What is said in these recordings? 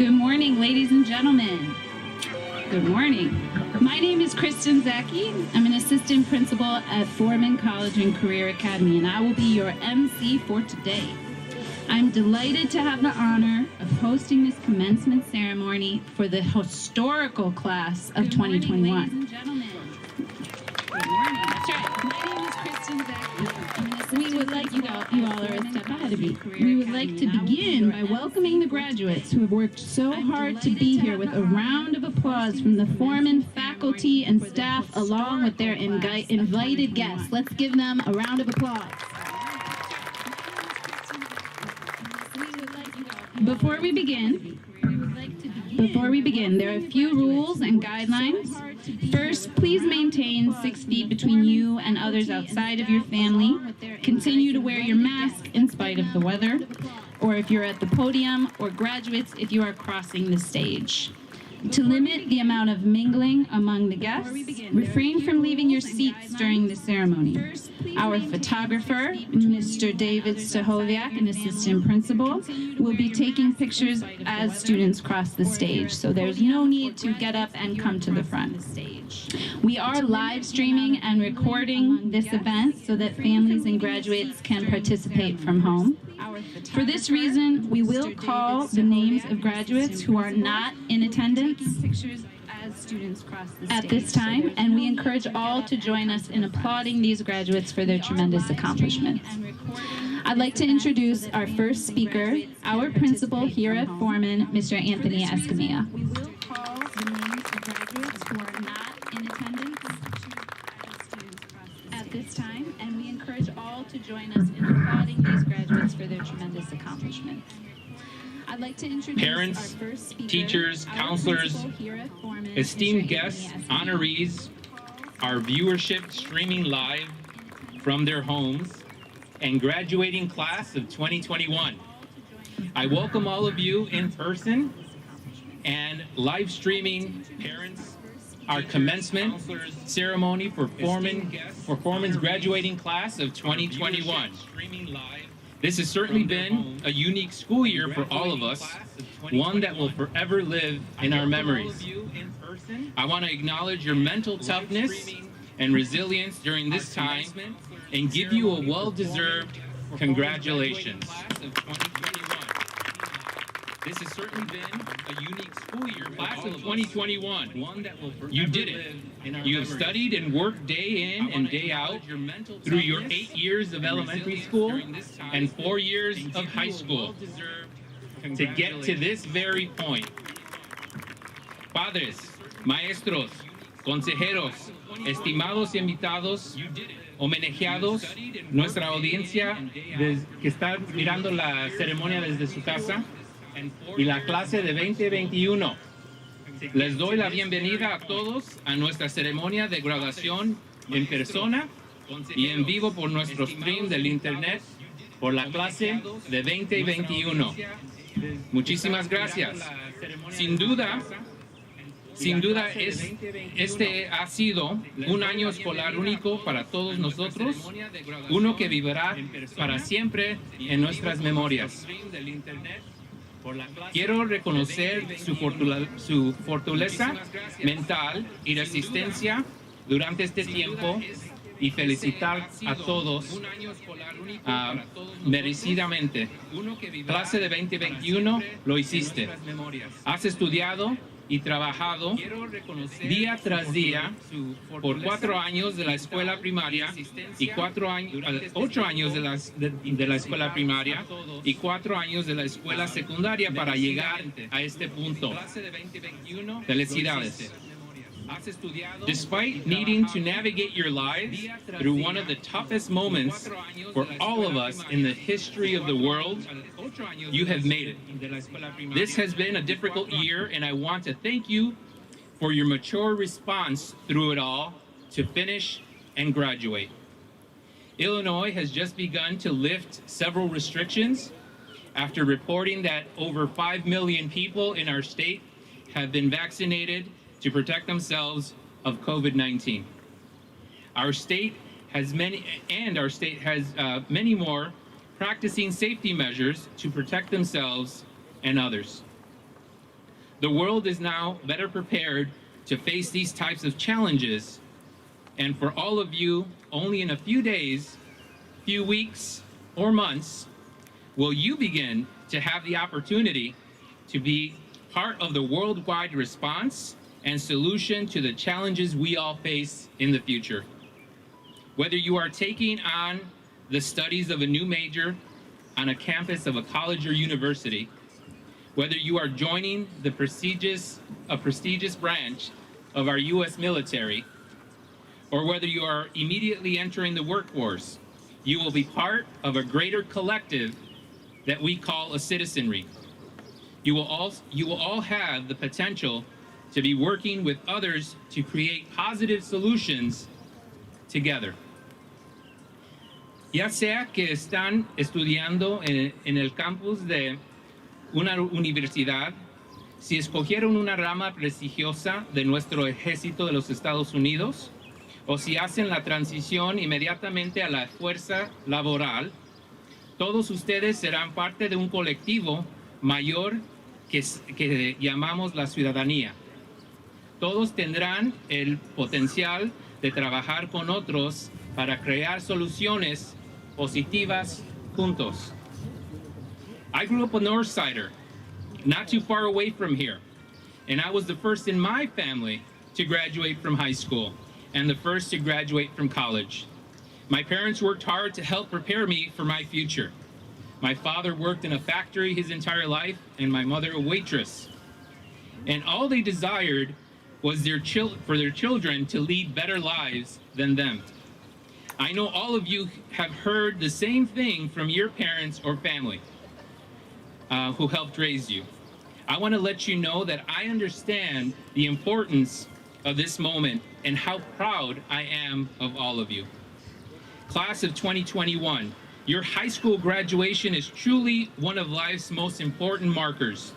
Good morning, ladies and gentlemen. Good morning. My name is Kristen Zaki. I'm an assistant principal at Foreman College and Career Academy, and I will be your MC for today. I'm delighted to have the honor of hosting this commencement ceremony for the historical class of 2021. Ladies and gentlemen. Good morning. That's right. My name is Kristen Zaki. We would like you all are a step ahead of me. We would like to begin by welcoming the graduates who have worked so hard to be here with a round of applause from the Foreman faculty and staff along with their invited guests. Let's give them a round of applause. Before we begin, there are a few rules and guidelines. First, please maintain 6 feet between you and others outside of your family. Continue to wear your mask in spite of the weather, or if you're at the podium, or graduates if you are crossing the stage. To limit the amount of mingling among the guests, refrain from leaving your seats during the ceremony. Our photographer, Mr. David Stahoviak, an assistant principal, will be taking pictures as students cross the stage, so there's no need to get up and come to the front. We are live streaming and recording this event so that families and graduates can participate from home. For this reason, we will call the names of graduates who are not in attendance at this time, and we encourage all to join us in applauding these graduates for their tremendous accomplishments. I'd like to introduce our first speaker, our principal here at Foreman, Mr. Anthony Escamilla. We will call the names of graduates who are not in attendance at this time, and we encourage all to join us in applauding these graduates for their tremendous accomplishments. I'd like to introduce parents, our first speaker, teachers, counselors, esteemed guests, honorees, our viewership streaming live from their homes, and graduating class of 2021. I welcome all of you in person and live streaming parents, our commencement ceremony for Foreman's graduating class of 2021. This has certainly been a unique school year for all of us, one that will forever live in our memories. I want to acknowledge your mental toughness and resilience during this time and give you a well-deserved congratulations. This has certainly been a unique school year. Class of 2021, one that will forever. You did it. You have studied and worked day in and day out through your 8 years of elementary school and 4 years of high school to get to this very point. Padres, maestros, consejeros, estimados invitados, homenajeados, nuestra audiencia que está mirando la ceremonia desde su casa, y la clase de 2021. Les doy la bienvenida a todos a nuestra ceremonia de graduación en persona y en vivo por nuestro stream del internet por la clase de 2021. Muchísimas gracias. Sin duda, este ha sido un año escolar único para todos nosotros, uno que vivirá para siempre en nuestras memorias. Quiero reconocer su fortaleza mental y resistencia durante este tiempo y felicitar a todos merecidamente. Clase de 2021, lo hiciste. Has estudiado y trabajado día tras día por 4 años de la escuela primaria y 8 años de la escuela primaria y 4 años de la escuela secundaria para llegar a este punto. Felicidades. Despite needing to navigate your lives through one of the toughest moments for all of us in the history of the world, you have made it. This has been a difficult year, and I want to thank you for your mature response through it all to finish and graduate. Illinois has just begun to lift several restrictions after reporting that over 5 million people in our state have been vaccinated to protect themselves of COVID-19. Our state has many more practicing safety measures to protect themselves and others. The world is now better prepared to face these types of challenges. And for all of you, only in a few days, few weeks, or months, will you begin to have the opportunity to be part of the worldwide response and solution to the challenges we all face in the future. Whether you are taking on the studies of a new major on a campus of a college or university, whether you are joining a prestigious branch of our U.S. military, or whether you are immediately entering the workforce, you will be part of a greater collective that we call a citizenry. You will all have the potential to be working with others to create positive solutions together. Ya sea que están estudiando en el campus de una universidad, si escogieron una rama prestigiosa de nuestro ejército de los Estados Unidos, o si hacen la transición inmediatamente a la fuerza laboral, todos ustedes serán parte de un colectivo mayor que llamamos la ciudadanía. Todos tendrán el potencial de trabajar con otros para crear soluciones positivas juntos. I grew up a North Sider, not too far away from here, and I was the first in my family to graduate from high school and the first to graduate from college. My parents worked hard to help prepare me for my future. My father worked in a factory his entire life, and my mother a waitress. And all they desired was for their children to lead better lives than them. I know all of you have heard the same thing from your parents or family who helped raise you. I want to let you know that I understand the importance of this moment and how proud I am of all of you. Class of 2021, your high school graduation is truly one of life's most important markers.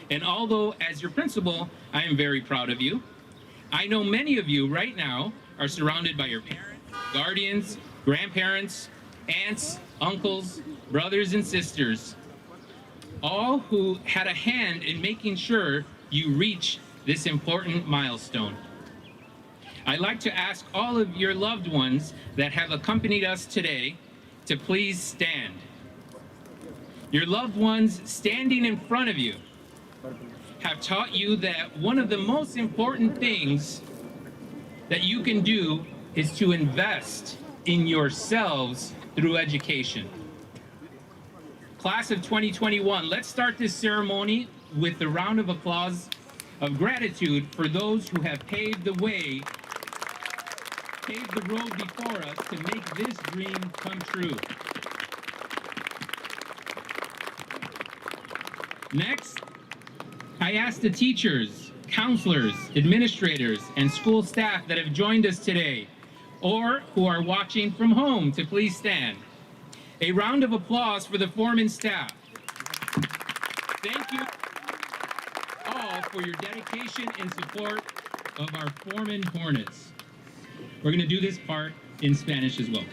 And although as your principal, I am very proud of you, I know many of you right now are surrounded by your parents, guardians, grandparents, aunts, uncles, brothers and sisters, all who had a hand in making sure you reach this important milestone. I'd like to ask all of your loved ones that have accompanied us today to please stand. Your loved ones standing in front of you have taught you that one of the most important things that you can do is to invest in yourselves through education. Class of 2021, let's start this ceremony with a round of applause of gratitude for those who have paved the road before us to make this dream come true. Next, I ask the teachers, counselors, administrators, and school staff that have joined us today, or who are watching from home, to please stand. A round of applause for the foreman staff. Thank you all for your dedication and support of our foreman Hornets. We're going to do this part in Spanish as well.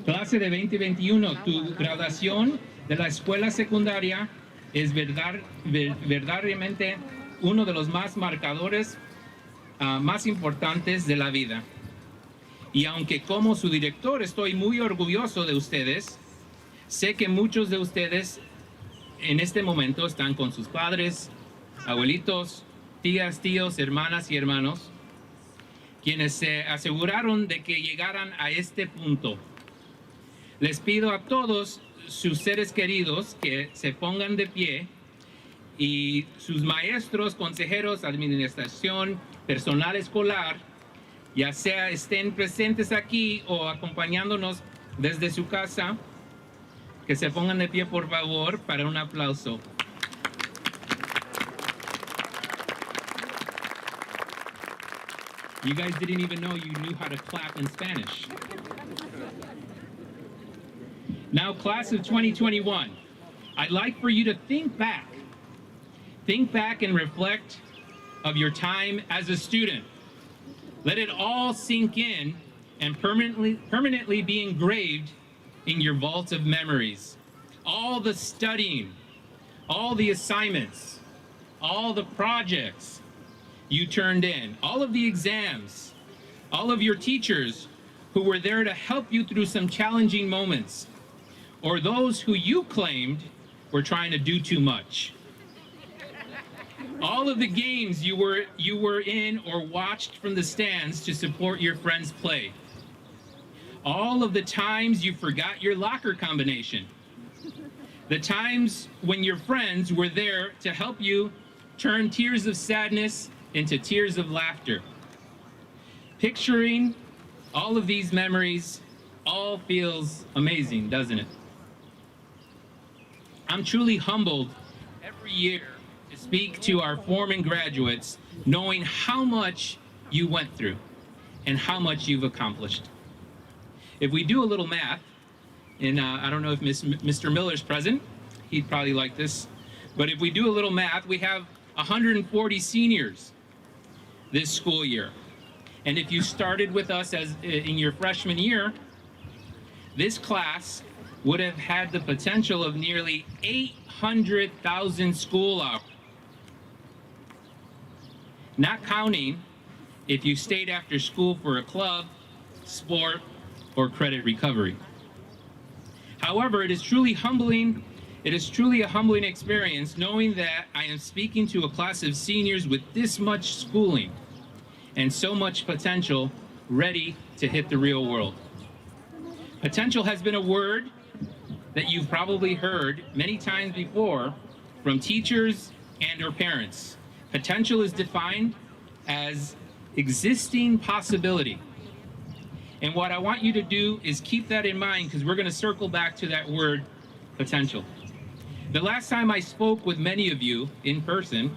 Clase de 2021, tu graduación de la escuela secundaria es verdaderamente uno de los más marcadores más importantes de la vida. Y aunque como su director estoy muy orgulloso de ustedes, sé que muchos de ustedes en este momento están con sus padres, abuelitos, tías, tíos, hermanas y hermanos, quienes se aseguraron de que llegaran a este punto. Les pido a todos sus seres queridos que se pongan de pie, y sus maestros, consejeros, administración, personal escolar, ya sea estén presentes aquí o acompañándonos desde su casa, que se pongan de pie por favor para un aplauso. You guys didn't even know you knew how to clap in Spanish. Now, class of 2021, I'd like for you to think back and reflect of your time as a student. Let it all sink in and permanently be engraved in your vault of memories. All the studying, all the assignments, all the projects you turned in, all of the exams, all of your teachers who were there to help you through some challenging moments, or those who you claimed were trying to do too much. All of the games you were in or watched from the stands to support your friends' play. All of the times you forgot your locker combination. The times when your friends were there to help you turn tears of sadness into tears of laughter. Picturing all of these memories all feels amazing, doesn't it? I'm truly humbled every year to speak to our foreman graduates, knowing how much you went through and how much you've accomplished. If we do a little math, and I don't know if Mr. Miller's present, he'd probably like this, but if we do a little math, we have 140 seniors this school year. And if you started with us as in your freshman year, this class would have had the potential of nearly 800,000 school hours. Not counting if you stayed after school for a club, sport, or credit recovery. However, it is truly humbling. It is truly a humbling experience knowing that I am speaking to a class of seniors with this much schooling and so much potential ready to hit the real world. Potential has been a word that you've probably heard many times before from teachers and or parents. Potential is defined as existing possibility. And what I want you to do is keep that in mind, because we're going to circle back to that word, potential. The last time I spoke with many of you in person,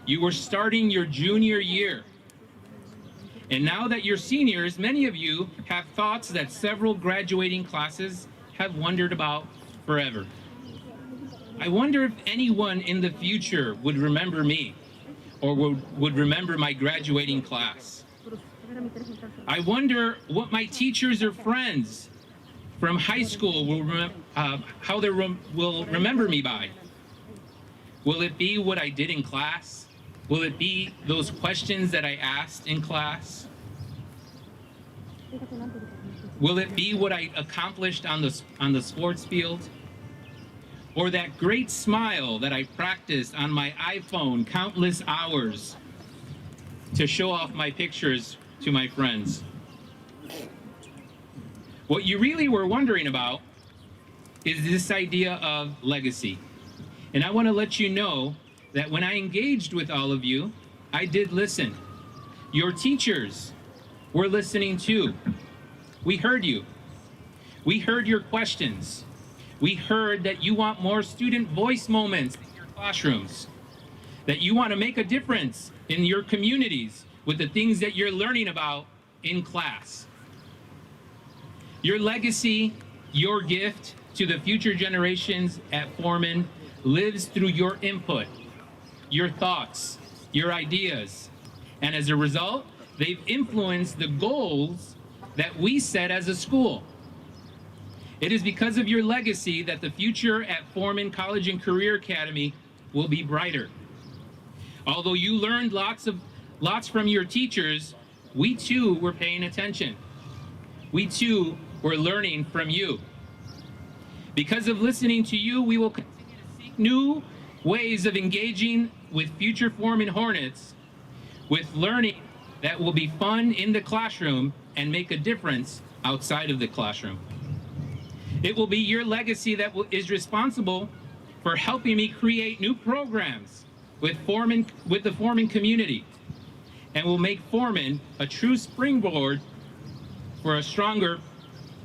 you were starting your junior year. And now that you're seniors, many of you have thoughts that several graduating classes have wondered about forever. I wonder if anyone in the future would remember me or would remember my graduating class. I wonder what my teachers or friends from high school will remember me by. Will it be what I did in class? Will it be those questions that I asked in class? Will it be what I accomplished on the sports field? Or that great smile that I practiced on my iPhone countless hours to show off my pictures to my friends? What you really were wondering about is this idea of legacy. And I want to let you know that when I engaged with all of you, I did listen. Your teachers were listening too. We heard you. We heard your questions. We heard that you want more student voice moments in your classrooms, that you want to make a difference in your communities with the things that you're learning about in class. Your legacy, your gift to the future generations at Foreman lives through your input, your thoughts, your ideas. And as a result, they've influenced the goals that we set as a school. It is because of your legacy that the future at Foreman College and Career Academy will be brighter. Although you learned lots from your teachers, we too were paying attention. We too were learning from you. Because of listening to you, we will continue to seek new ways of engaging with future Foreman Hornets, with learning that will be fun in the classroom and make a difference outside of the classroom. It will be your legacy that is responsible for helping me create new programs with the Foreman community, and will make Foreman a true springboard for a stronger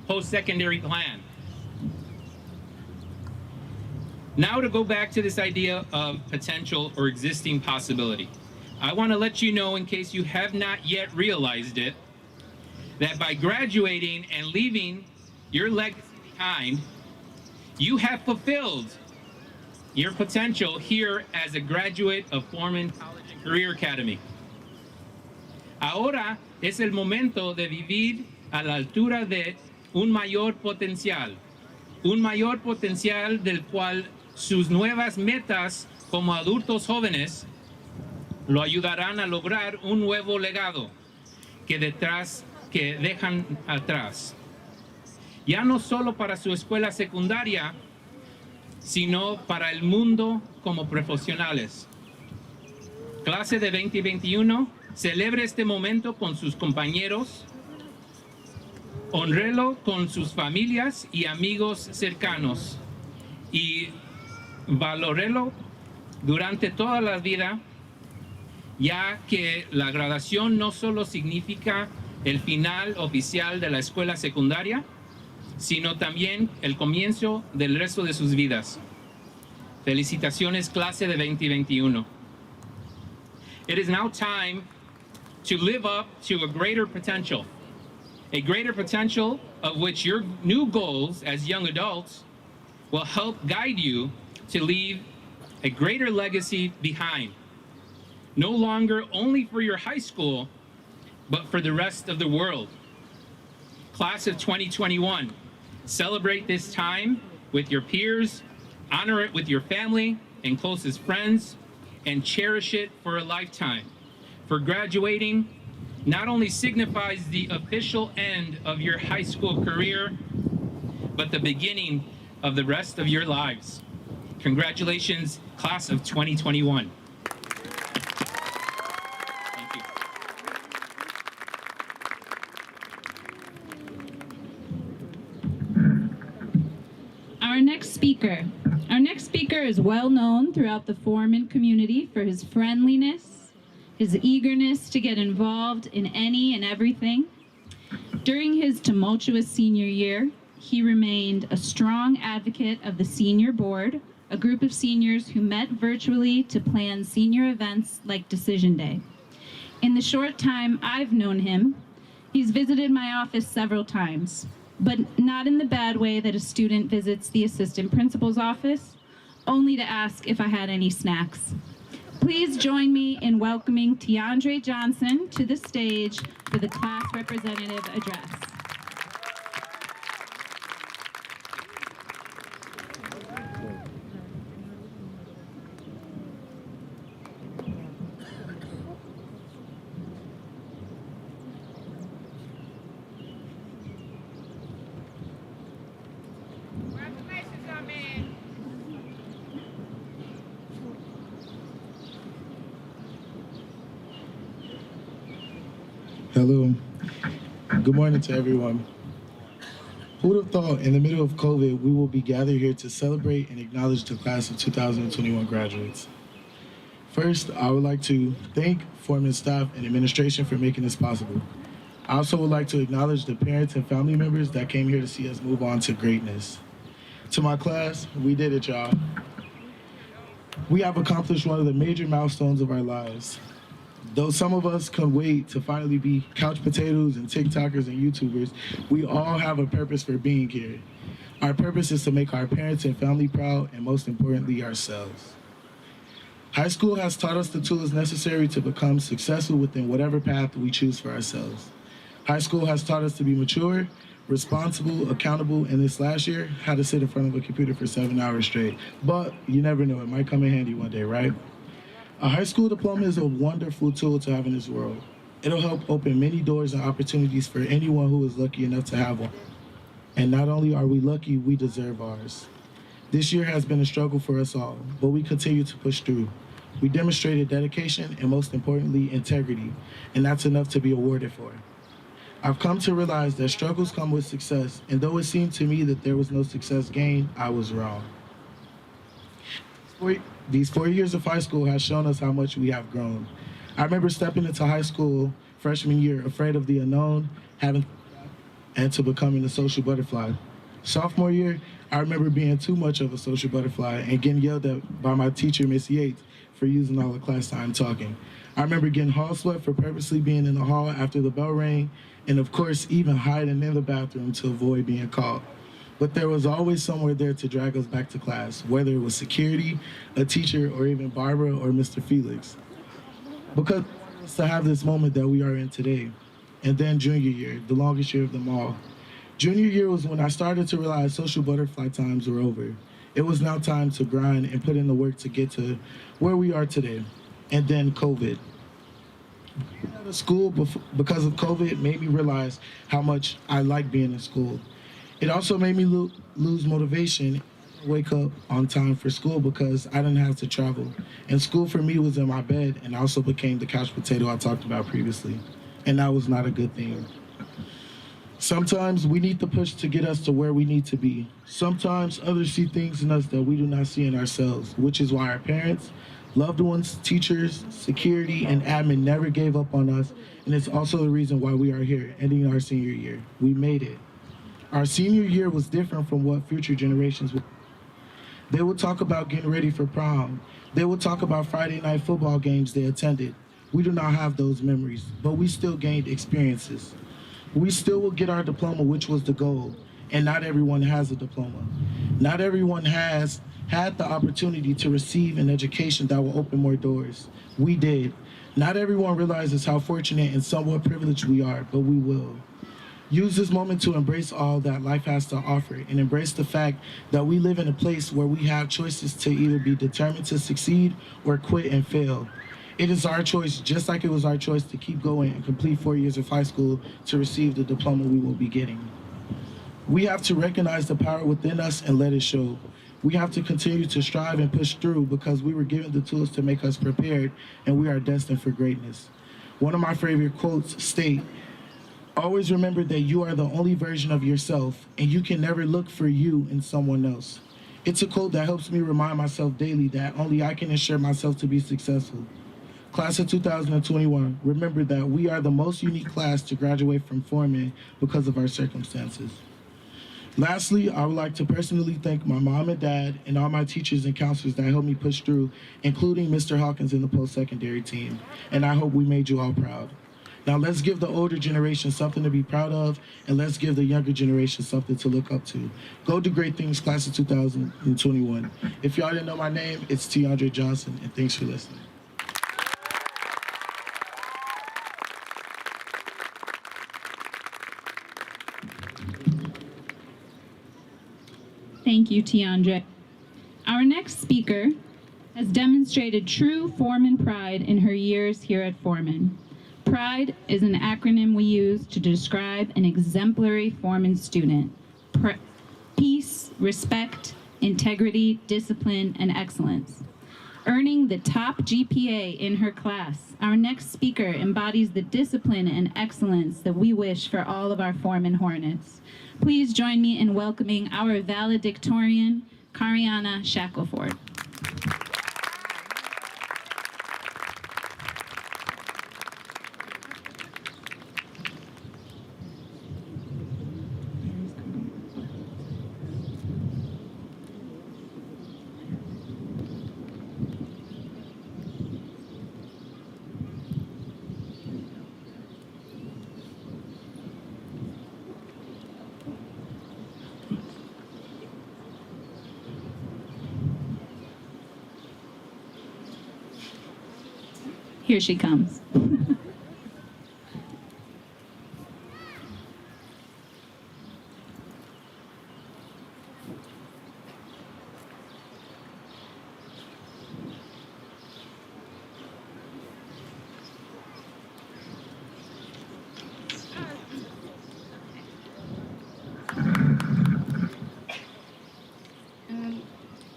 post-secondary plan. Now to go back to this idea of potential or existing possibility. I want to let you know, in case you have not yet realized it, that by graduating and leaving your legacy behind, you have fulfilled your potential here as a graduate of Foreman College and Career Academy. Ahora es el momento de vivir a la altura de un mayor potencial del cual sus nuevas metas como adultos jóvenes lo ayudarán a lograr un nuevo legado que dejan atrás. Ya no solo para su escuela secundaria, sino para el mundo como profesionales. Clase de 2021, celebre este momento con sus compañeros, honrelo con sus familias y amigos cercanos y valórelo durante toda la vida, ya que la graduación no solo significa el final oficial de la escuela secundaria, sino también el comienzo del resto de sus vidas. Felicitaciones, clase de 2021. It is now time to live up to a greater potential of which your new goals as young adults will help guide you to leave a greater legacy behind, no longer only for your high school, but for the rest of the world. Class of 2021, celebrate this time with your peers, honor it with your family and closest friends, and cherish it for a lifetime. For graduating not only signifies the official end of your high school career, but the beginning of the rest of your lives. Congratulations, class of 2021. Thank you. Our next speaker is well known throughout the Foreman community for his friendliness, his eagerness to get involved in any and everything. During his tumultuous senior year, he remained a strong advocate of the senior board, a group of seniors who met virtually to plan senior events like Decision Day. In the short time I've known him, he's visited my office several times, but not in the bad way that a student visits the assistant principal's office, only to ask if I had any snacks. Please join me in welcoming Deandre Johnson to the stage for the class representative address. Hello. Good morning to everyone. Who would have thought in the middle of COVID, we will be gathered here to celebrate and acknowledge the class of 2021 graduates. First, I would like to thank Foreman staff and administration for making this possible. I also would like to acknowledge the parents and family members that came here to see us move on to greatness. To my class, we did it, y'all. We have accomplished one of the major milestones of our lives. Though some of us can wait to finally be couch potatoes and TikTokers and YouTubers, we all have a purpose for being here. Our purpose is to make our parents and family proud, and most importantly, ourselves. High school has taught us the tools necessary to become successful within whatever path we choose for ourselves. High school has taught us to be mature, responsible, accountable, and this last year, how to sit in front of a computer for 7 hours straight. But you never know, it might come in handy one day, right? A high school diploma is a wonderful tool to have in this world. It'll help open many doors and opportunities for anyone who is lucky enough to have one. And not only are we lucky, we deserve ours. This year has been a struggle for us all, but we continue to push through. We demonstrated dedication and, most importantly, integrity, and that's enough to be awarded for. I've come to realize that struggles come with success, and though it seemed to me that there was no success gained, I was wrong. These 4 years of high school has shown us how much we have grown. I remember stepping into high school freshman year, afraid of the unknown, and to becoming a social butterfly. Sophomore year, I remember being too much of a social butterfly and getting yelled at by my teacher, Miss Yates, for using all the class time talking. I remember getting hall swept for purposely being in the hall after the bell rang, and of course, even hiding in the bathroom to avoid being caught. But there was always somewhere there to drag us back to class, whether it was security, a teacher, or even Barbara or Mr. Felix. Because to have this moment that we are in today. And then junior year, the longest year of them all. Junior year was when I started to realize social butterfly times were over. It was now time to grind and put in the work to get to where we are today. And then COVID. Out of school because of COVID made me realize how much I like being in school. It also made me lose motivation, wake up on time for school because I didn't have to travel. And school for me was in my bed and also became the couch potato I talked about previously. And that was not a good thing. Sometimes we need the push to get us to where we need to be. Sometimes others see things in us that we do not see in ourselves, which is why our parents, loved ones, teachers, security, and admin never gave up on us, and it's also the reason why we are here, ending our senior year. We made it. Our senior year was different from what future generations would. They would talk about getting ready for prom. They would talk about Friday night football games they attended. We do not have those memories, but we still gained experiences. We still will get our diploma, which was the goal, and not everyone has a diploma. Not everyone has had the opportunity to receive an education that will open more doors. We did. Not everyone realizes how fortunate and somewhat privileged we are, but we will. Use this moment to embrace all that life has to offer and embrace the fact that we live in a place where we have choices to either be determined to succeed or quit and fail. It is our choice, just like it was our choice to keep going and complete 4 years of high school to receive the diploma we will be getting. We have to recognize the power within us and let it show. We have to continue to strive and push through because we were given the tools to make us prepared and we are destined for greatness. One of my favorite quotes state, "Always remember that you are the only version of yourself and you can never look for you in someone else." It's a quote that helps me remind myself daily that only I can ensure myself to be successful. Class of 2021, remember that we are the most unique class to graduate from Foreman because of our circumstances. Lastly, I would like to personally thank my mom and dad and all my teachers and counselors that helped me push through, including Mr. Hawkins and the post-secondary team, and I hope we made you all proud. Now let's give the older generation something to be proud of, and let's give the younger generation something to look up to. Go do great things, class of 2021. If y'all didn't know my name, it's Deandre Johnson, and thanks for listening. Thank you, Deandre. Our next speaker has demonstrated true Foreman pride in her years here at Foreman. PRIDE is an acronym we use to describe an exemplary Foreman student. Peace, respect, integrity, discipline, and excellence. Earning the top GPA in her class, our next speaker embodies the discipline and excellence that we wish for all of our Foreman Hornets. Please join me in welcoming our valedictorian, Kariana Shackleford. Here she comes.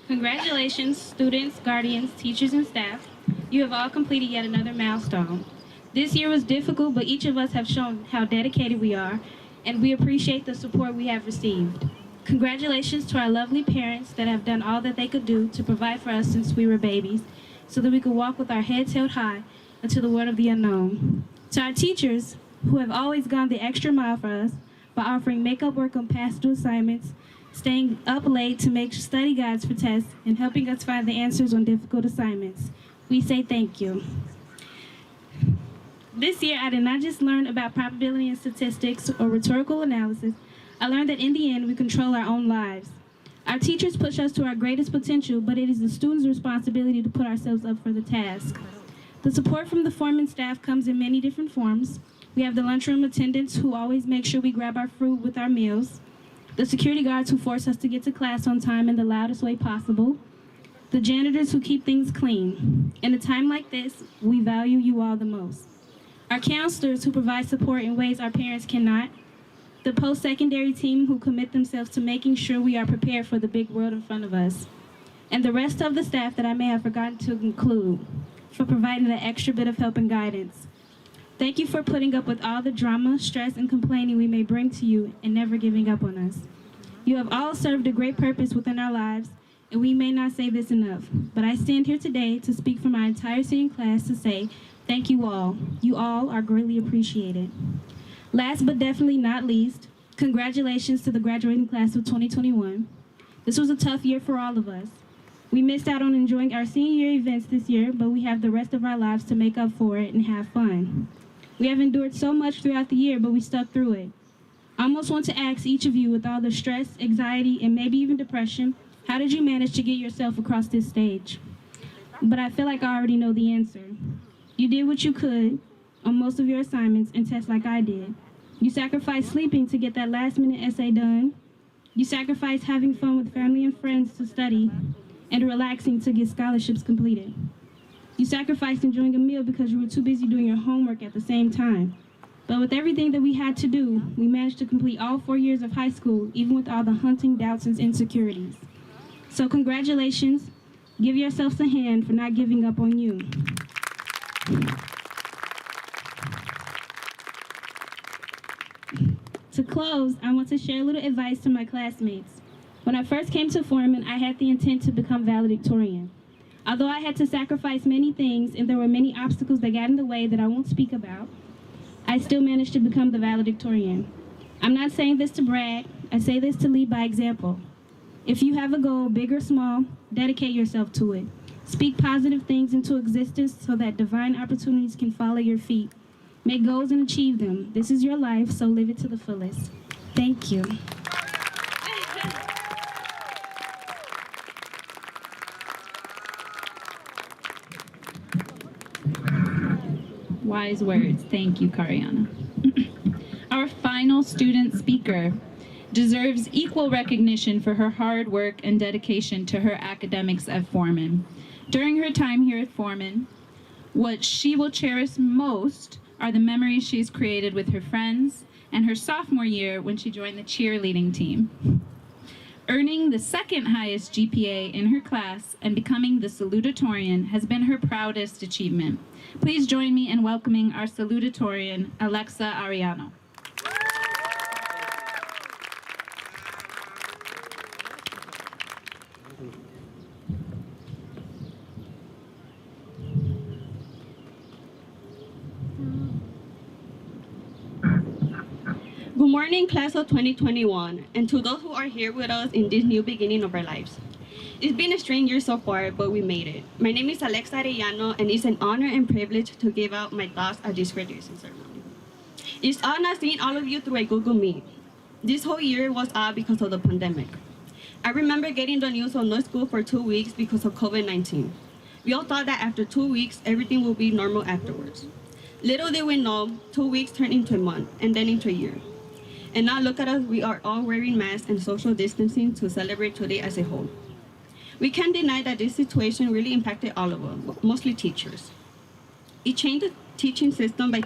Congratulations, students, guardians, teachers, and staff. You have all completed yet another milestone. This year was difficult, but each of us have shown how dedicated we are, and we appreciate the support we have received. Congratulations to our lovely parents that have done all that they could do to provide for us since we were babies, so that we could walk with our heads held high into the world of the unknown. To our teachers, who have always gone the extra mile for us by offering makeup work on past due assignments, staying up late to make study guides for tests, and helping us find the answers on difficult assignments. We say thank you. This year, I did not just learn about probability and statistics or rhetorical analysis. I learned that in the end, we control our own lives. Our teachers push us to our greatest potential, but it is the students' responsibility to put ourselves up for the task. The support from the Foreman staff comes in many different forms. We have the lunchroom attendants who always make sure we grab our fruit with our meals. the security guards who force us to get to class on time in the loudest way possible, the janitors who keep things clean. In a time like this, we value you all the most. Our counselors who provide support in ways our parents cannot, the post-secondary team who commit themselves to making sure we are prepared for the big world in front of us, and the rest of the staff that I may have forgotten to include, for providing that extra bit of help and guidance. Thank you for putting up with all the drama, stress, and complaining we may bring to you and never giving up on us. You have all served a great purpose within our lives, and we may not say this enough, but I stand here today to speak for my entire senior class to say thank you all. You all are greatly appreciated. Last but definitely not least, congratulations to the graduating class of 2021. This was a tough year for all of us. We missed out on enjoying our senior year events this year, but we have the rest of our lives to make up for it and have fun. We have endured so much throughout the year, but we stuck through it. I almost want to ask each of you, with all the stress, anxiety, and maybe even depression, how did you manage to get yourself across this stage? But I feel like I already know the answer. You did what you could on most of your assignments and tests like I did. You sacrificed sleeping to get that last-minute essay done. You sacrificed having fun with family and friends to study and relaxing to get scholarships completed. You sacrificed enjoying a meal because you were too busy doing your homework at the same time. But with everything that we had to do, we managed to complete all 4 years of high school, even with all the hunting, doubts, and insecurities. So congratulations. Give yourselves a hand for not giving up on you. To close, I want to share a little advice to my classmates. When I first came to Foreman, I had the intent to become valedictorian. Although I had to sacrifice many things and there were many obstacles that got in the way that I won't speak about, I still managed to become the valedictorian. I'm not saying this to brag, I say this to lead by example. If you have a goal, big or small, dedicate yourself to it. Speak positive things into existence so that divine opportunities can fall at your feet. Make goals and achieve them. This is your life, so live it to the fullest. Thank you. Wise words. Thank you, Kariana. Our final student speaker deserves equal recognition for her hard work and dedication to her academics at Foreman. During her time here at Foreman, what she will cherish most are the memories she's created with her friends and her sophomore year when she joined the cheerleading team. Earning the second highest GPA in her class and becoming the salutatorian has been her proudest achievement. Please join me in welcoming our salutatorian, Alexa Arellano. Good morning, class of 2021, and to those who are here with us in this new beginning of our lives. It's been a strange year so far, but we made it. My name is Alexa Arellano, and it's an honor and privilege to give out my thoughts at this graduation ceremony. It's honor seeing all of you through a Google Meet. This whole year was odd because of the pandemic. I remember getting the news of no school for 2 weeks because of COVID-19. We all thought that after 2 weeks, everything would be normal afterwards. Little did we know, 2 weeks turned into a month, and then into a year. And now look at us, we are all wearing masks and social distancing to celebrate today as a whole. We can't deny that this situation really impacted all of us, mostly teachers. It changed the teaching system by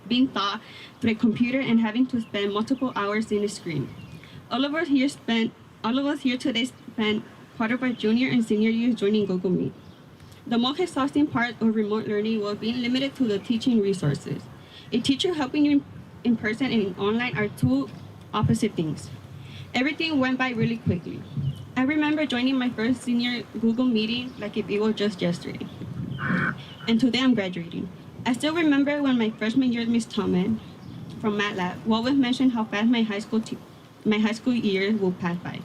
being taught through a computer and having to spend multiple hours in a screen. All of us here today spent part of our junior and senior years joining Google Meet. The most exhausting part of remote learning was being limited to the teaching resources. A teacher helping you in person and online are two opposite things. Everything went by really quickly. I remember joining my first senior Google meeting like if it was just yesterday. And today I'm graduating. I still remember when my freshman year Miss Thomas from MATLAB always mentioned how fast my high school years will pass by.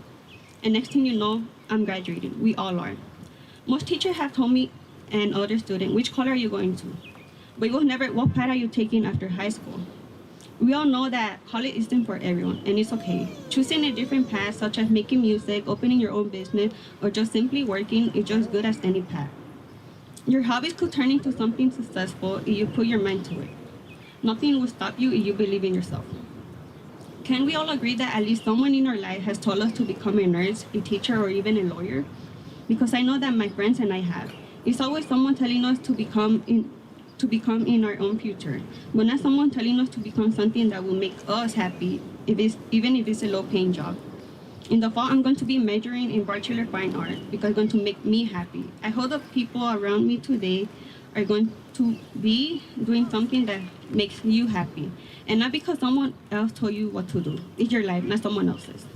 And next thing you know, I'm graduating. We all are. Most teachers have told me and other students, which color are you going to? But it was never, what path are you taking after high school? We all know that college isn't for everyone, and it's okay. Choosing a different path, such as making music, opening your own business, or just simply working, is just good as any path. Your hobbies could turn into something successful if you put your mind to it. Nothing will stop you if you believe in yourself. Can we all agree that at least someone in our life has told us to become a nurse, a teacher, or even a lawyer? Because I know that my friends and I have. It's always someone telling us to become in our own future, but not someone telling us to become something that will make us happy, even if it's a low-paying job. In the fall, I'm going to be majoring in Bachelor Fine Art because it's going to make me happy. I hope the people around me today are going to be doing something that makes you happy, and not because someone else told you what to do. It's your life, not someone else's.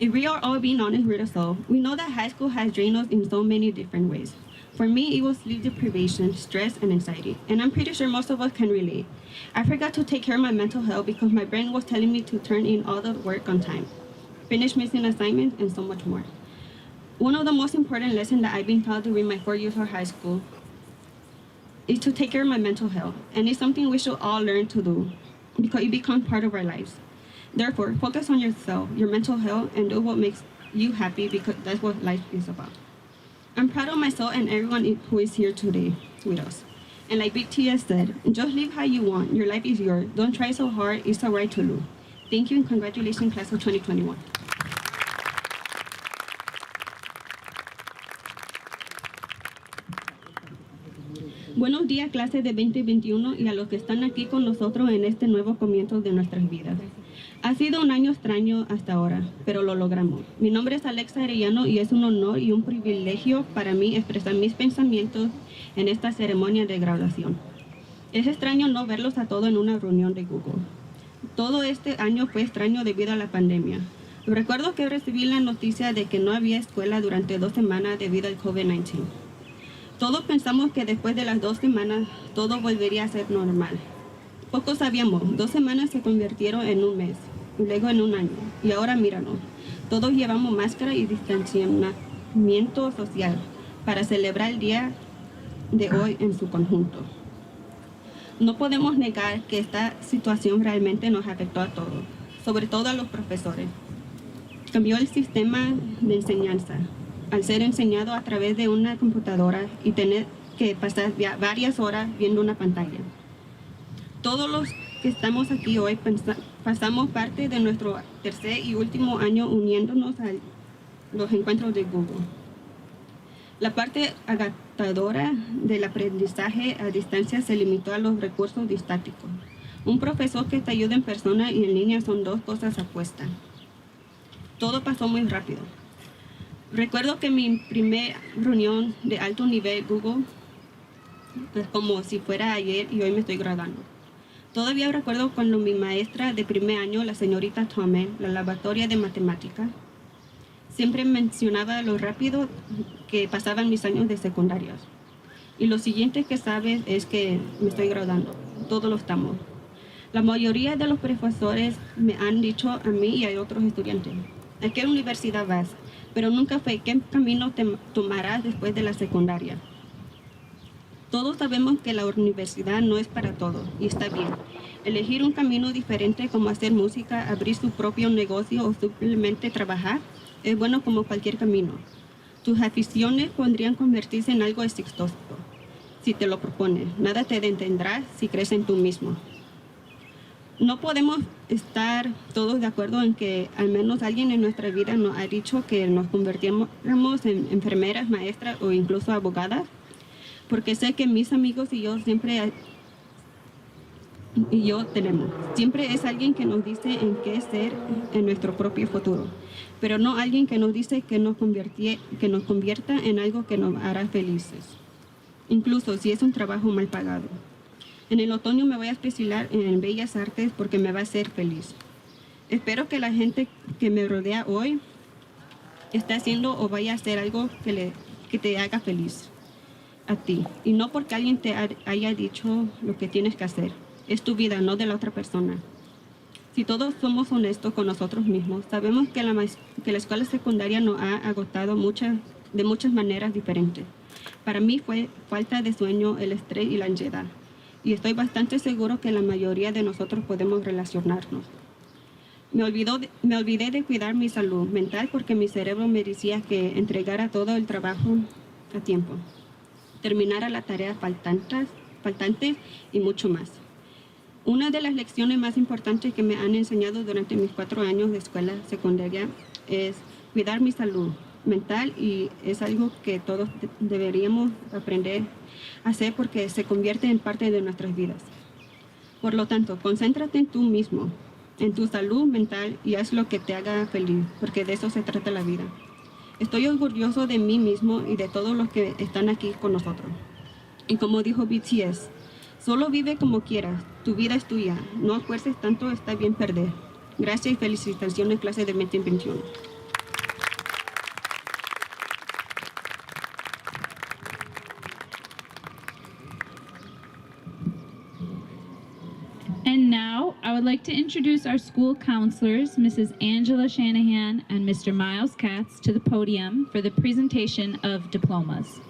If we are all being honest with ourselves, we know that high school has drained us in so many different ways. For me, it was sleep deprivation, stress, and anxiety, and I'm pretty sure most of us can relate. I forgot to take care of my mental health because my brain was telling me to turn in all the work on time, finish missing assignments, and so much more. One of the most important lessons that I've been taught during my 4 years of high school is to take care of my mental health, and it's something we should all learn to do because it becomes part of our lives. Therefore, focus on yourself, your mental health, and do what makes you happy because that's what life is about. I'm proud of myself and everyone who is here today with us. And like Big T has said, just live how you want. Your life is yours. Don't try so hard. It's all right to lose. Thank you and congratulations, class of 2021. Buenos días, clase de 2021 y a los que están aquí con nosotros en este nuevo comienzo de nuestras vidas. Ha sido un año extraño hasta ahora, pero lo logramos. Mi nombre es Arellano y es un honor y un privilegio para mí expresar mis pensamientos en esta ceremonia de graduación. Es extraño no verlos a todos en una reunión de Google. Todo este año fue extraño debido a la pandemia. Recuerdo que recibí la noticia de que no había escuela durante 2 semanas debido al COVID-19. Todos pensamos que después de las 2 semanas todo volvería a ser normal. Pocos sabíamos, 2 semanas se convirtieron en un mes, y luego en un año, y ahora míranos. Todos llevamos máscara y distanciamiento social para celebrar el día de hoy en su conjunto. No podemos negar que esta situación realmente nos afectó a todos, sobre todo a los profesores. Cambió el sistema de enseñanza, al ser enseñado a través de una computadora y tener que pasar varias horas viendo una pantalla. Todos los que estamos aquí hoy pasamos parte de nuestro tercer y último año uniéndonos a los encuentros de Google. La parte agotadora del aprendizaje a distancia se limitó a los recursos didácticos. Un profesor que te ayuda en persona y en línea son 2 cosas opuestas. Todo pasó muy rápido. Recuerdo que mi primera reunión de alto nivel Google es como si fuera ayer y hoy me estoy graduando. Todavía recuerdo cuando mi maestra de primer año, la señorita Tomé, la laboratoria de matemática, siempre mencionaba lo rápido que pasaban mis años de secundaria. Y lo siguiente que sabes es que me estoy graduando. Todos lo estamos. La mayoría de los profesores me han dicho a mí y a otros estudiantes, ¿a qué universidad vas? Pero nunca fue, ¿qué camino te tomarás después de la secundaria? Todos sabemos que la universidad no es para todos, y está bien. Elegir un camino diferente como hacer música, abrir su propio negocio o simplemente trabajar, es bueno como cualquier camino. Tus aficiones podrían convertirse en algo exitoso si te lo propones. Nada te detendrá si crees en tú mismo. No podemos estar todos de acuerdo en que al menos alguien en nuestra vida nos ha dicho que nos convertiéramos en enfermeras, maestras o incluso abogadas, porque sé que mis amigos y yo siempre es alguien que nos dice en qué ser en nuestro propio futuro, pero no alguien que nos dice que nos convierta en algo que nos hará felices, incluso si es un trabajo mal pagado. En el otoño me voy a especializar en Bellas Artes porque me va a hacer feliz. Espero que la gente que me rodea hoy esté haciendo o vaya a hacer algo que te haga feliz a ti. Y no porque alguien te haya dicho lo que tienes que hacer. Es tu vida, no de la otra persona. Si todos somos honestos con nosotros mismos, sabemos que la escuela secundaria nos ha agotado de muchas maneras diferentes. Para mí fue falta de sueño, el estrés y la ansiedad. Y estoy bastante seguro que la mayoría de nosotros podemos relacionarnos. Me olvidé de cuidar mi salud mental porque mi cerebro me decía que entregara todo el trabajo a tiempo, terminara las tareas faltantes y mucho más. Una de las lecciones más importantes que me han enseñado durante mis 4 años de escuela secundaria es cuidar mi salud mental, y es algo que todos deberíamos aprender a hacer porque se convierte en parte de nuestras vidas. Por lo tanto, concéntrate en tú mismo, en tu salud mental, y haz lo que te haga feliz, porque de eso se trata la vida. Estoy orgulloso de mí mismo y de todos los que están aquí con nosotros. Y como dijo BTS, solo vive como quieras, tu vida es tuya, no esfuerces tanto, está bien perder. Gracias y felicitaciones, clase de 2021. And now, I would like to introduce our school counselors, Mrs. Angela Shanahan and Mr. Miles Katz, to the podium for the presentation of diplomas.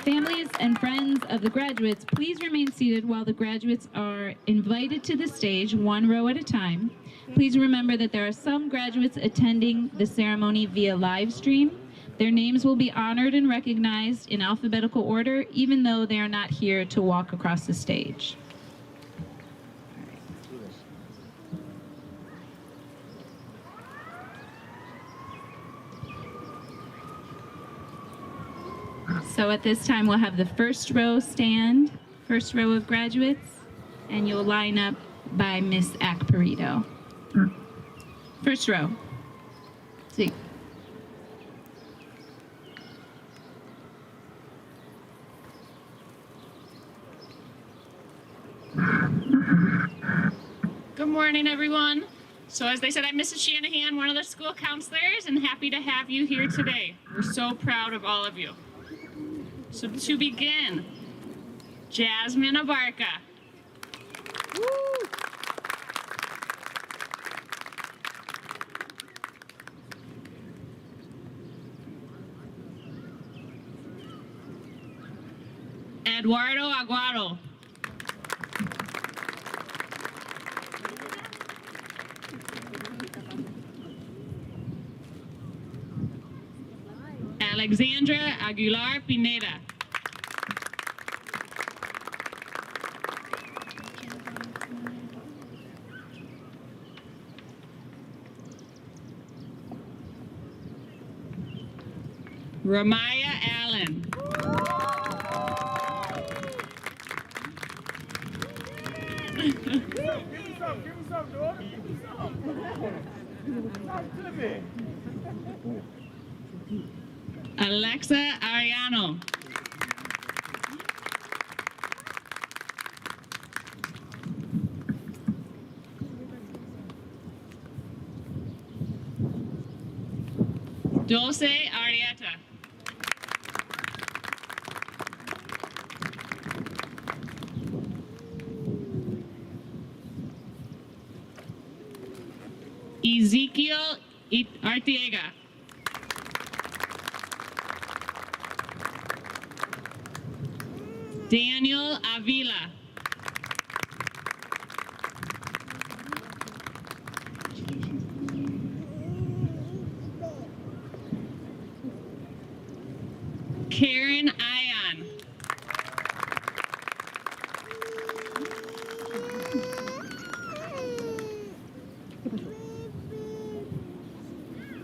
Families and friends of the graduates, please remain seated while the graduates are invited to the stage, one row at a time. Please remember that there are some graduates attending the ceremony via live stream. Their names will be honored and recognized in alphabetical order, even though they are not here to walk across the stage. So at this time, we'll have the first row stand, first row of graduates, and you'll line up by Miss Akparito. First row. See. Good morning, everyone. So as they said, I'm Mrs. Shanahan, one of the school counselors, and happy to have you here today. We're so proud of all of you. So to begin, Jasmine Abarca. Eduardo Aguado. Alexandra Aguilar Pineda. Ramaya Allen. Alexa Arellano. Dulce Arieta. Ezekiel Artiega. Daniel Avila. Karen Ion.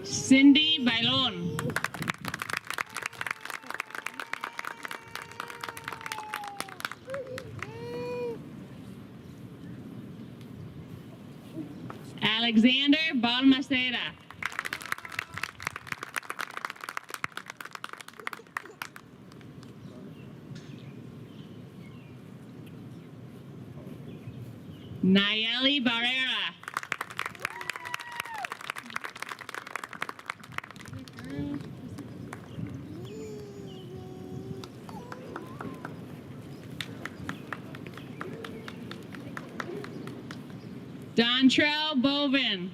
Cindy Bailon. Alexander Balmaceda. Nayeli Barrera. Dontrell Bovin.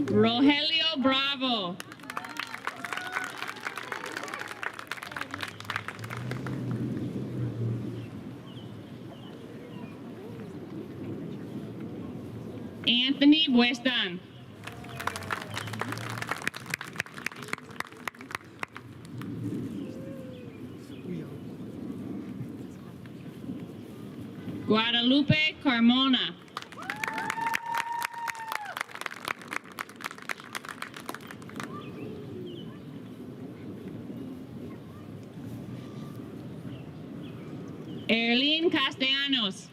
Rogelio Bravo. Anthony Buestan. Guadalupe Carmona. Erlene Castellanos.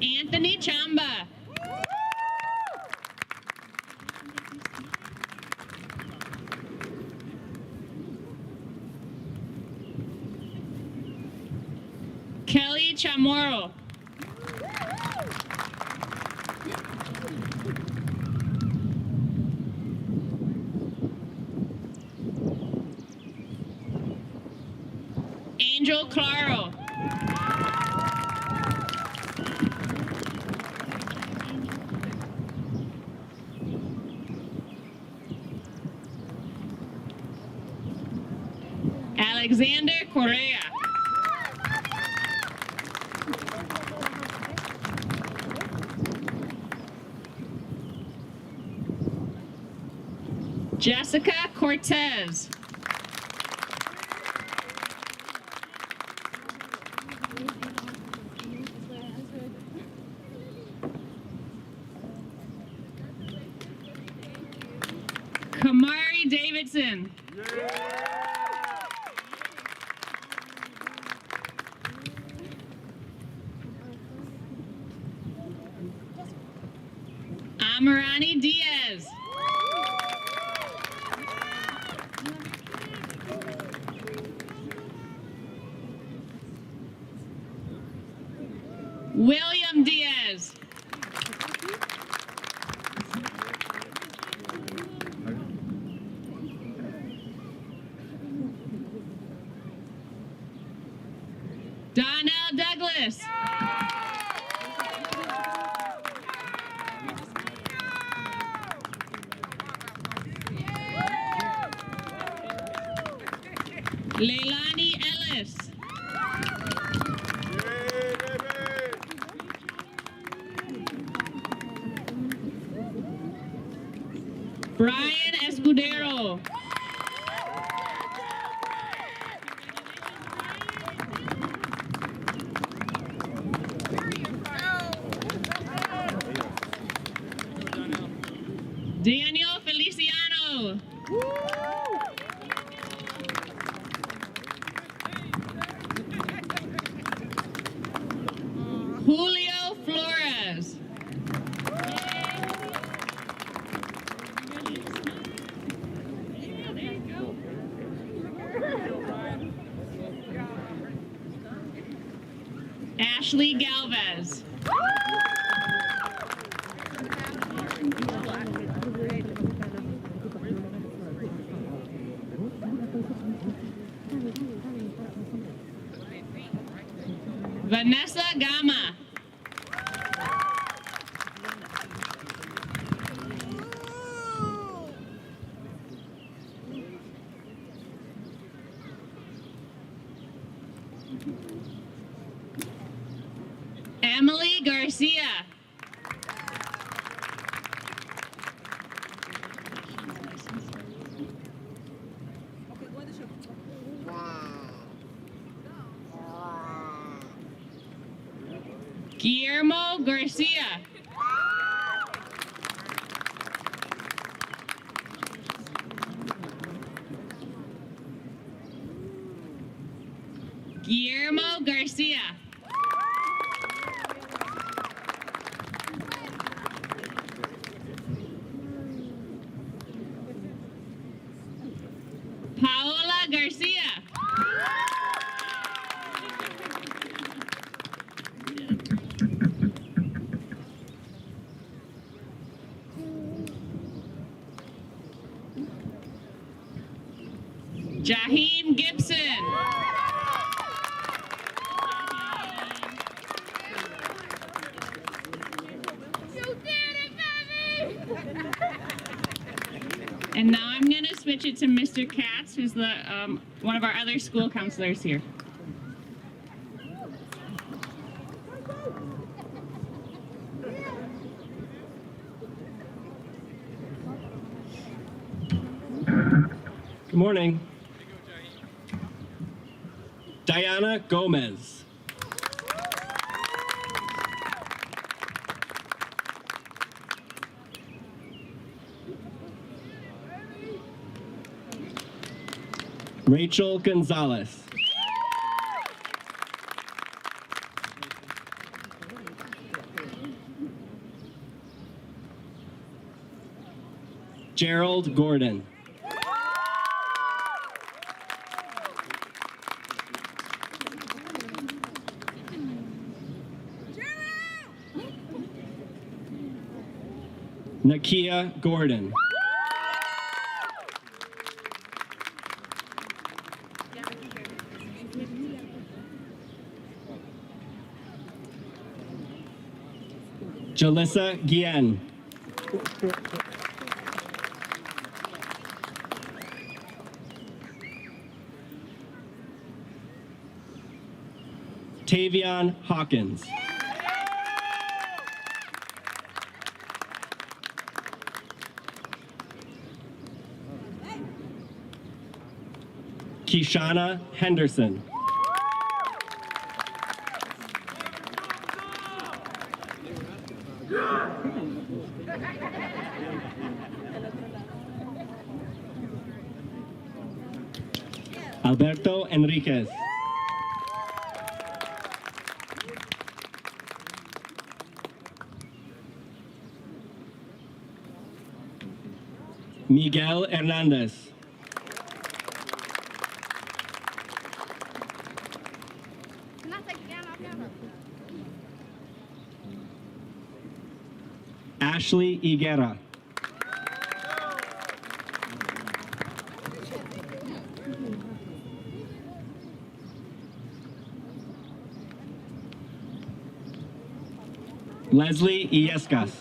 Anthony Chamba. Kelly Chamorro. Angel Claro. Alexander Correa. Jessica Cortez. Kamari Davidson. Amarani Diaz. William Diaz. Donnell Douglas. Leilani Ellis. Brian Escudero. Daniel Feliciano. Julio Flores. Ashley Galvez. Vanessa Gama. Emily Garcia. Guillermo Garcia. Guillermo Garcia. Paola Garcia. Jaheim Gibson. You did it, baby! And now I'm going to switch it to Mr. Katz, who's the one of our other school counselors here. Good morning. Diana Gomez. Rachel Gonzalez. Gerald Gordon. Nakia Gordon. Jalissa Guillen. Tavion Hawkins. Kishana Henderson. Alberto Enriquez. Miguel Hernandez. Ashley Higuera. Leslie Iescas.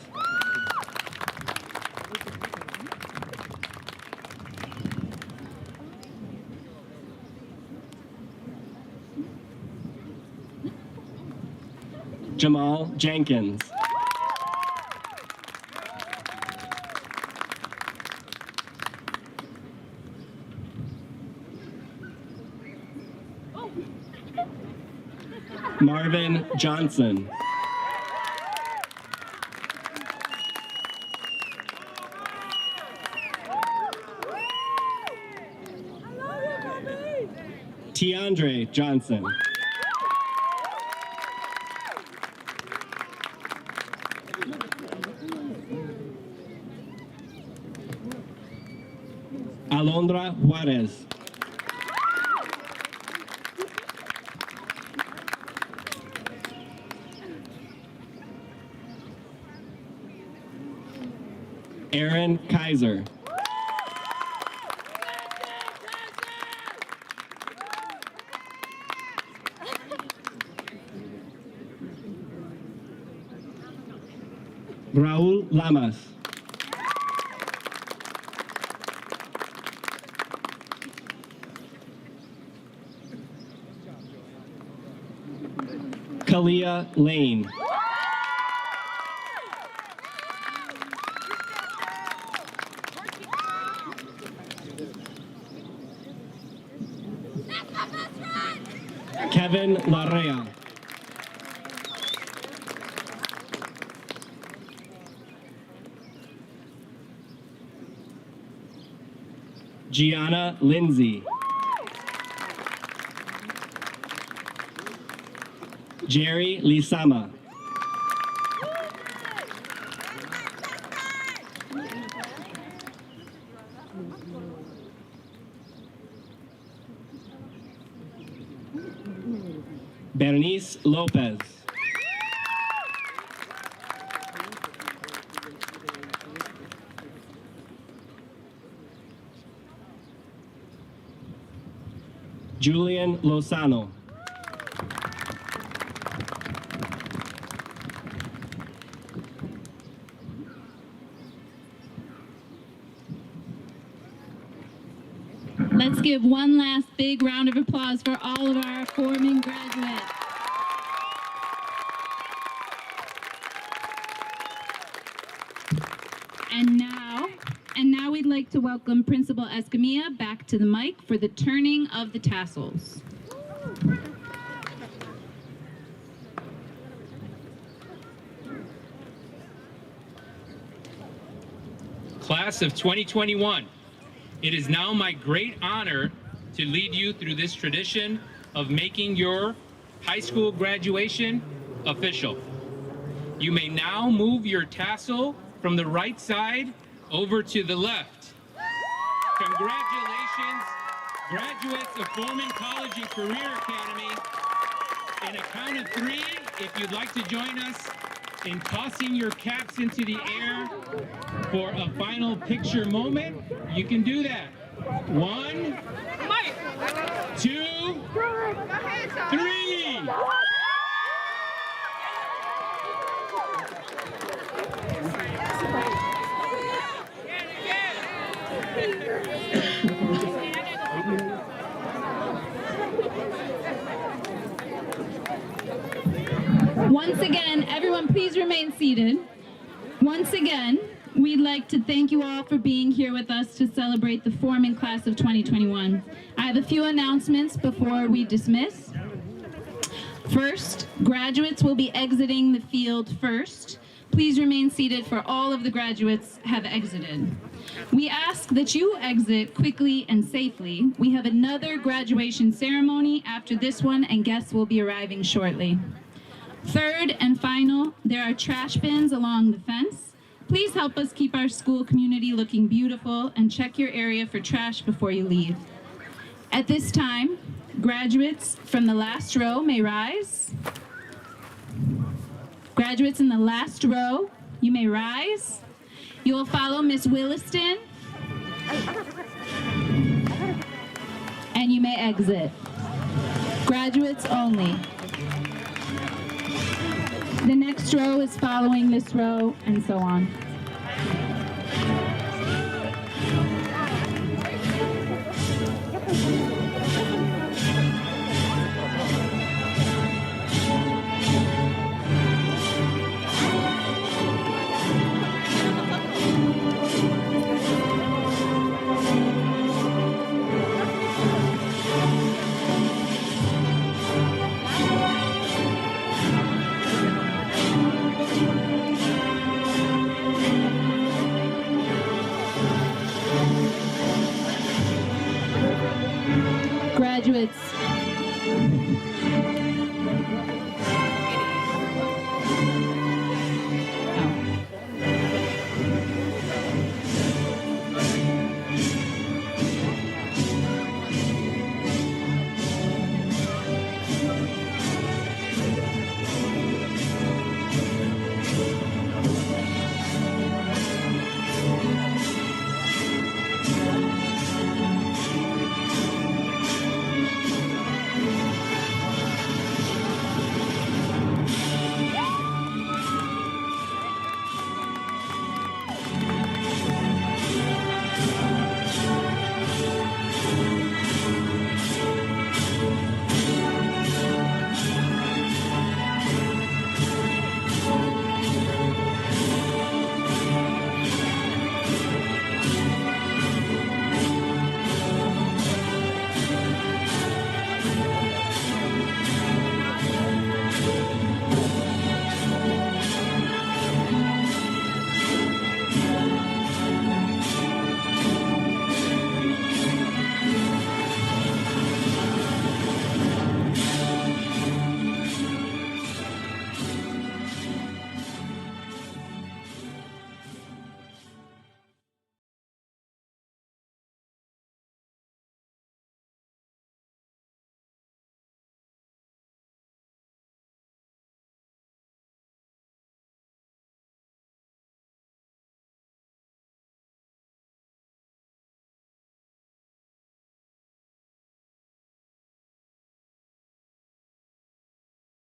Jamal Jenkins. Marvin Johnson. Deandre Johnson. Alondra Juarez. Aaron Kaiser. Raúl Lamas. Kalia Lane. Kevin Larrea. Gianna Lindsay. Jerry Lisama. Bernice Lopez. Julian Lozano. Let's give one last big round of applause for all of our forming graduates. And now we'd like to welcome Principal Escamilla back to the mic for the turning of the tassels. Class of 2021, it is now my great honor to lead you through this tradition of making your high school graduation official. You may now move your tassel from the right side over to the left. Congratulations, graduates of Foreman College and Career Academy. In a count of 3, if you'd like to join us in tossing your caps into the air for a final picture moment, you can do that. 1, 2, 3. Once again, everyone please remain seated. Once again, we'd like to thank you all for being here with us to celebrate the forming class of 2021. I have a few announcements before we dismiss. First, graduates will be exiting the field first. Please remain seated for all of the graduates have exited. We ask that you exit quickly and safely. We have another graduation ceremony after this one, and guests will be arriving shortly. Third and final, there are trash bins along the fence. Please help us keep our school community looking beautiful and check your area for trash before you leave. At this time, graduates from the last row may rise. Graduates in the last row, you may rise. You will follow Miss Williston, and you may exit. Graduates only. The next row is following this row, and so on.